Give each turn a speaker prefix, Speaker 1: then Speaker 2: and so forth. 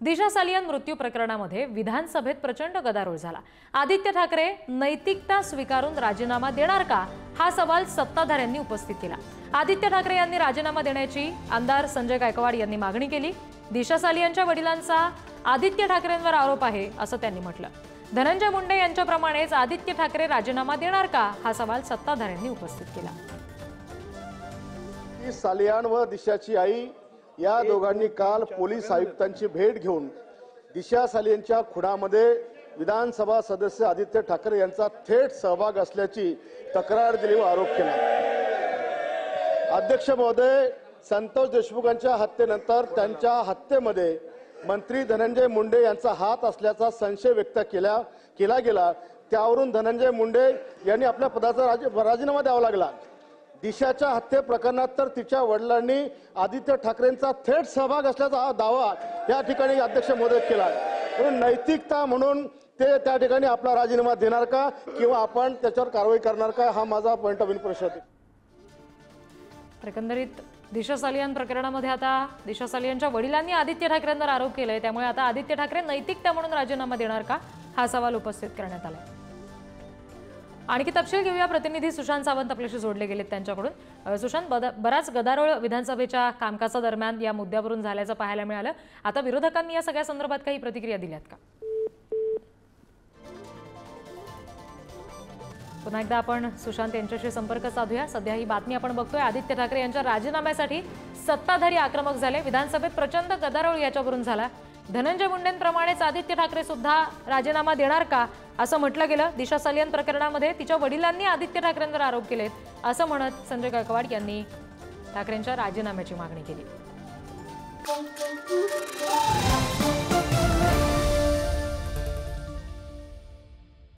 Speaker 1: दिशा सालियन मृत्यू प्रकरणामध्ये विधानसभेत प्रचंड गदारोळ झाला। आदित्य ठाकरे नैतिकता स्वीकारून राजीनामा देणार का, हा सवाल सत्ताधाऱ्यांनी उपस्थित केला। आदित्य ठाकरे यांनी राजीनामा देण्याची आमदार संजय गायकवाड यांनी मागणी केली। दिशा सालियनच्या वडिलांचा आदित्य ठाकरेंवर आरोप आहे असं त्यांनी म्हटलं। धनंजय मुंडे यांच्याप्रमाणेच आदित्य ठाकरे राजीनामा देणार का, हा सवाल सत्ताधाऱ्यांनी उपस्थित केला।
Speaker 2: सालियन व दिशाची आई या दोघांनी काल पोलीस आयुक्तांची भेट घेऊन दिशा सालियनच्या खुनामध्ये विधानसभा सदस्य आदित्य ठाकरे यांचा थेट सहभाग असल्याची तक्रार दिली व आरोप केला। अध्यक्ष महोदय, संतोष देशमुखांच्या हत्येनंतर त्यांच्या हत्येमध्ये मंत्री धनंजय मुंडे यांचा हात असल्याचा संशय व्यक्त केला गेला। त्यावरून धनंजय मुंडे यांनी आपल्या पदाचा राजीनामा द्यावा लागला। दिशाच्या हत्ये प्रकरणात तर तिच्या वडिलांनी आदित्य ठाकरेंचा थेट सहभाग असल्याचा दावा या ठिकाणी अध्यक्ष महोदय केला। म्हणून नैतिकता म्हणून ते त्या ठिकाणी आपला राजीनामा देणार का किंवा आपण त्याच्यावर कारवाई करणार का, हा माझा पॉइंट ऑफ व्ह्यू प्रश्न आहे।
Speaker 1: एकंदरीत दिशा सालियन प्रकरणामध्ये आता दिशा सालियनच्या वडिलांनी आदित्य ठाकरेंवर आरोप केलाय, त्यामुळे आता आदित्य ठाकरे नैतिकता म्हणून राजीनामा देणार का, हा सवाल उपस्थित करण्यात आलाय। आणखी तपशील घेऊया। प्रतिनिधी सुशांत सावंत आपल्याशी जोडले गेलेत त्यांच्याकडून। सुशांत, बराच गदारोळ विधानसभेच्या कामकाजादरम्यान या मुद्द्यावरून झाल्याचं पाहायला मिळालं। आता विरोधकांनी या सगळ्या संदर्भात काही प्रतिक्रिया दिल्यात का? पुन्हा एकदा आपण सुशांत यांच्याशी संपर्क साधूया। सध्या ही बातमी आपण बघतोय, आदित्य ठाकरे यांच्या राजीनाम्यासाठी सत्ताधारी आक्रमक झाले। विधानसभेत प्रचंड गदारोळ याच्यावरून झाला। धनंजय मुंडेंप्रमाणेच आदित्य ठाकरे सुद्धा राजीनामा देणार का असं म्हटलं गेलं। दिशा सालियन प्रकरणामध्ये तिच्या वडिलांनी आदित्य ठाकरेंवर आरोप केलेत असं म्हणत संजय गायकवाड यांनी ठाकरेंच्या राजीनाम्याची मागणी केली।